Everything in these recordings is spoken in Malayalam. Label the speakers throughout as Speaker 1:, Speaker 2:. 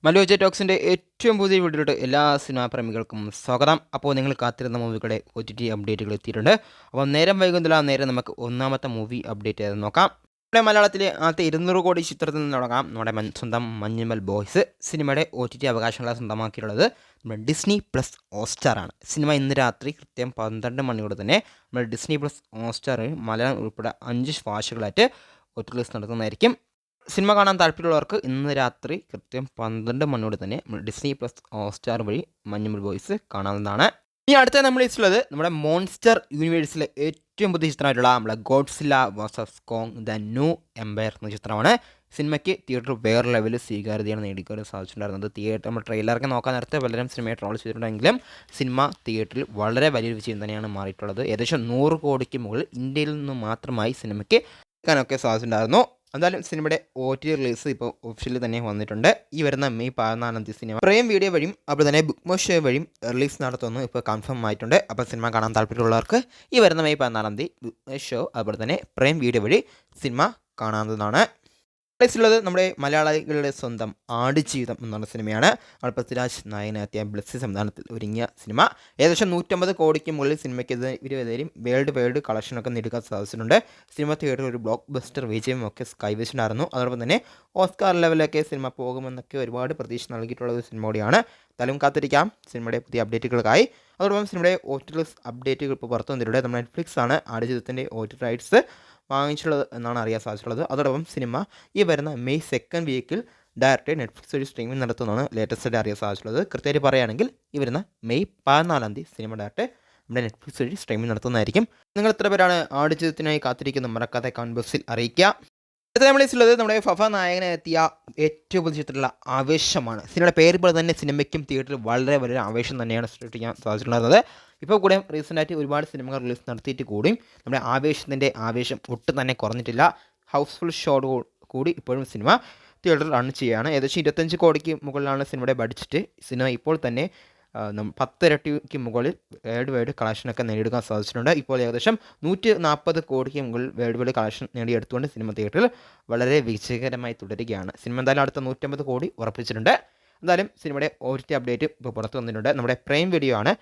Speaker 1: മലോജ ടോക്സിൻ്റെ ഏറ്റവും പുതിയ വീഡിയോയിലോട്ട് എല്ലാ സിനിമാ പ്രേമികൾക്കും സ്വാഗതം. അപ്പോൾ നിങ്ങൾ കാത്തിരുന്ന മൂവികളുടെ OTT അപ്ഡേറ്റുകൾ എത്തിയിട്ടുണ്ട്. അപ്പോൾ നേരം വൈകുന്നില്ല, നേരെ നമുക്ക് ഒന്നാമത്തെ മൂവി അപ്ഡേറ്റ് ചെയ്ത് നോക്കാം. നമ്മുടെ മലയാളത്തിലെ ആദ്യത്തെ 200 കോടി ചിത്രത്തിൽ നിന്ന് തുടങ്ങാം. നമ്മുടെ സ്വന്തം മഞ്ഞുമൽ ബോയ്സ് സിനിമയുടെ OTT അവകാശങ്ങളെ സ്വന്തമാക്കിയിട്ടുള്ളത് നമ്മുടെ ഡിസ്നി പ്ലസ് ഹോട്ട്സ്റ്റാർ ആണ്. സിനിമ ഇന്ന് രാത്രി കൃത്യം 12 മണിയോടെ തന്നെ നമ്മുടെ ഡിസ്നി പ്ലസ് ഹോട്ട്സ്റ്റാർ മലയാളം ഉൾപ്പെടെ 5 ഭാഷകളായിട്ട് OTT റിലീസ് നടത്തുന്നതായിരിക്കും. സിനിമ കാണാൻ താല്പര്യമുള്ളവർക്ക് ഇന്ന് രാത്രി കൃത്യം 12 മണിയോടെ തന്നെ ഡിസ്നി പ്ലസ് ഹോട്ട്സ്റ്റാർ വഴി മഞ്ഞുമൽ ബോയ്സ് കാണാവുന്നതാണ്. ഇനി അടുത്ത നമ്മൾ ഇഷ്ടമുള്ളത് നമ്മുടെ മോൺസ്റ്റർ യൂണിവേഴ്സിലെ ഏറ്റവും പുതിയ ചിത്രമായിട്ടുള്ള നമ്മുടെ Godzilla versus Kong the new empire എന്ന ചിത്രമാണ്. സിനിമയ്ക്ക് തിയേറ്റർ വേറെ ലെവലിൽ സ്വീകാര്യതയാണ് നേടിക്കാൻ സാധിച്ചിട്ടുണ്ടായിരുന്നത്. തിയേറ്റർ നമ്മൾ ട്രെയിലറൊക്കെ നോക്കാൻ നേരത്തെ പലരും സിനിമയെ ട്രോൾ ചെയ്തിട്ടുണ്ടെങ്കിലും സിനിമ തിയേറ്ററിൽ വളരെ വലിയൊരു വിജയം തന്നെയാണ് മാറിയിട്ടുള്ളത്. ഏകദേശം 100 കോടിക്ക് മുകളിൽ ഇന്ത്യയിൽ നിന്ന് മാത്രമായി സിനിമയ്ക്ക് ക്കാനൊക്കെ സാധിച്ചിട്ടുണ്ടായിരുന്നു. എന്തായാലും സിനിമയുടെ OTT റിലീസ് ഇപ്പോൾ ഒഫീഷ്യലി തന്നെ വന്നിട്ടുണ്ട്. ഈ വരുന്ന മെയ് 14 സിനിമ പ്രൈം വീഡിയോ വഴിയും അപ്പോൾ തന്നെ ബുക്ക് മൈ ഷോ വഴിയും റിലീസ് നടത്തുന്നു ഇപ്പോൾ കൺഫേം ആയിട്ടുണ്ട്. അപ്പോൾ സിനിമ കാണാൻ താല്പര്യമുള്ളവർക്ക് ഈ വരുന്ന മെയ് 14 ബുക്ക് മൈ ഷോ അതുപോലെ തന്നെ പ്രൈം വീഡിയോ വഴി സിനിമ കാണാവുന്നതാണ്. ഉള്ളത് നമ്മുടെ മലയാളികളുടെ സ്വന്തം ആടുജീവിതം എന്നുള്ള സിനിമയാണ്. അവിടെ പൃഥ്വിരാജ് നായകനെത്തിയ ബ്ലസ്സി സംവിധാനത്തിൽ ഒരുങ്ങിയ സിനിമ ഏകദേശം 150 കോടിക്ക് മുകളിൽ സിനിമയ്ക്ക് ഇരുവരും വേൾഡ് വൈഡ് കളക്ഷനൊക്കെ നേടുക്കാൻ സാധിച്ചിട്ടുണ്ട്. സിനിമ തിയേറ്ററിൽ ഒരു ബ്ലോക്ക് ബസ്റ്റർ വിജയം ഒക്കെ കൈവച്ചിട്ടുണ്ടായിരുന്നു. അതോടൊപ്പം തന്നെ ഓസ്കാർ ലെവലൊക്കെ സിനിമ പോകുമെന്നൊക്കെ ഒരുപാട് പ്രതീക്ഷ നൽകിയിട്ടുള്ള ഒരു സിനിമ കൂടിയാണ്. തലം കാത്തിരിക്കാം സിനിമയുടെ പുതിയ അപ്ഡേറ്റുകൾക്കായി. അതോടൊപ്പം സിനിമയുടെ OTT അപ്ഡേറ്റുകൾ ഇപ്പോൾ പുറത്തു വന്നിട്ടുണ്ട്. നമ്മുടെ നെറ്റ്ഫ്ലിക്സ് ആണ് ആടുജീവിതത്തിൻ്റെ OTT റൈറ്റ്സ് വാങ്ങിച്ചുള്ളത് എന്നാണ് അറിയാൻ സാധിച്ചിട്ടുള്ളത്. അതോടൊപ്പം സിനിമ ഈ വരുന്ന മെയ് 2nd വീക്കിൽ ഡയറക്റ്റ് നെറ്റ്ഫ്ലിക്സ് വഴി സ്ട്രീമിംഗ് നടത്തുന്നതാണ് ലേറ്റസ്റ്റ് അറിയാൻ സാധിച്ചിട്ടുള്ളത്. കൃത്യമായിട്ട് പറയുകയാണെങ്കിൽ ഈ വരുന്ന മെയ് 14 സിനിമ ഡയറക്റ്റ് നമ്മുടെ നെറ്റ്ഫ്ലിക്സ് വഴി സ്ട്രീമിംഗ് നടത്തുന്നതായിരിക്കും. നിങ്ങൾ എത്ര പേരാണ് ആടുജീവിതത്തിനായി കാത്തിരിക്കുന്നത് മറക്കാതെ കമന്റ് ബോക്സിൽ അറിയിക്കുക. അടുത്ത നമ്മളുള്ളത് നമ്മുടെ ഫഫ നായകനെത്തിയ ഏറ്റവും പുതിയ ചിത്രത്തിലുള്ള ആവേശമാണ്. സിനിമയുടെ പേര് പോലെ തന്നെ സിനിമയ്ക്കും തിയേറ്ററിൽ വളരെ വലിയൊരു ആവേശം തന്നെയാണ് സൃഷ്ടിക്കാൻ സാധിച്ചിട്ടുള്ളത്. ഇപ്പോൾ കൂടെ റീസെൻ്റായിട്ട് ഒരുപാട് സിനിമകൾ റിലീസ് നടത്തിയിട്ട് കൂടിയും നമ്മുടെ ആവേശത്തിൻ്റെ ആവേശം ഒട്ടും തന്നെ കുറഞ്ഞിട്ടില്ല. ഹൗസ്ഫുൾ ഷോട് കൂടി ഇപ്പോഴും സിനിമ തിയേറ്ററിൽ റൺ ചെയ്യുകയാണ്. ഏകദേശം 25 കോടിക്ക് മുകളിലാണ് സിനിമയുടെ ബഡ്ജറ്റ്. സിനിമ ഇപ്പോൾ തന്നെ 10 ഇരട്ടിക്ക് മുകളിൽ വേൾഡ് വൈഡ് കളക്ഷനൊക്കെ നേടിയെടുക്കാൻ സാധിച്ചിട്ടുണ്ട്. ഇപ്പോൾ ഏകദേശം 140 കോടിക്ക് മുകളിൽ വേൾഡ് വൈഡ് കളക്ഷൻ നേടിയെടുത്തുകൊണ്ട് സിനിമ തിയേറ്ററിൽ വളരെ വിജയകരമായി തുടരുകയാണ്. സിനിമ എന്തായാലും അടുത്ത 150 കോടി ഉറപ്പിച്ചിട്ടുണ്ട്. എന്തായാലും സിനിമയുടെ OTT അപ്ഡേറ്റ് ഇപ്പോൾ പുറത്തു വന്നിട്ടുണ്ട്. നമ്മുടെ പ്രൈം വീഡിയോ ആണ്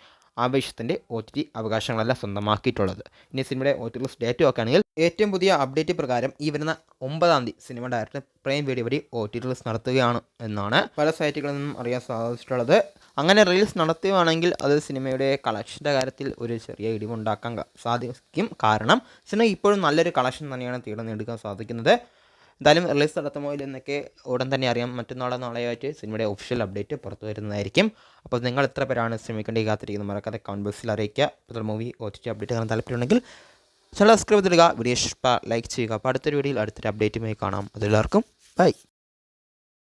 Speaker 1: ആവേശത്തിൻ്റെ OTT അവകാശങ്ങളെല്ലാം സ്വന്തമാക്കിയിട്ടുള്ളത്. ഇനി സിനിമയുടെ OTT ഡേറ്റ് നോക്കുകയാണെങ്കിൽ ഏറ്റവും പുതിയ അപ്ഡേറ്റ് പ്രകാരം ഈ വരുന്ന 9 സിനിമ ഡയറക്റ്റ് പ്രൈം വീഡിയോ വഴി OTT റിലീസ് നടത്തുകയാണ് എന്നാണ് പല സൈറ്റുകളിൽ നിന്നും അറിയാൻ സാധിച്ചിട്ടുള്ളത്. അങ്ങനെ റിലീസ് നടത്തുകയാണെങ്കിൽ അത് സിനിമയുടെ കളക്ഷൻ്റെ കാര്യത്തിൽ ഒരു ചെറിയ ഇടിവുണ്ടാക്കാൻ സാധിക്കും. കാരണം സിനിമ ഇപ്പോഴും നല്ലൊരു കളക്ഷൻ തന്നെയാണ് നേടുക്കാൻ സാധിക്കുന്നത്. എന്തായാലും റിലീസ് നടത്തുമോ എന്നൊക്കെ ഉടൻ തന്നെ അറിയാം. നാളെയായിട്ട് സിനിമയുടെ ഒഫീഷ്യൽ അപ്ഡേറ്റ് പുറത്തു വരുന്നതായിരിക്കും. അപ്പോൾ നിങ്ങൾ എത്ര പേരാണ് സിനിമയ്ക്ക് കാത്തിരിക്കുന്നത് മറക്കാതെ കമന്റ് ബോക്സിൽ അറിയിക്കുക. ഇപ്പോൾ മൂവി OTT അപ്ഡേറ്റ് കാണാൻ താല്പര്യമുണ്ടെങ്കിൽ ചാനൽ സബ്സ്ക്രൈബ് ചെയ്യുക, വീഡിയോ ഇഷ്ടപ്പെട്ട ലൈക്ക് ചെയ്യുക. അപ്പോൾ അടുത്തൊരു വീഡിയോയിൽ അടുത്തൊരു അപ്ഡേറ്റുമായി കാണാം. അതെല്ലാവർക്കും ബൈ.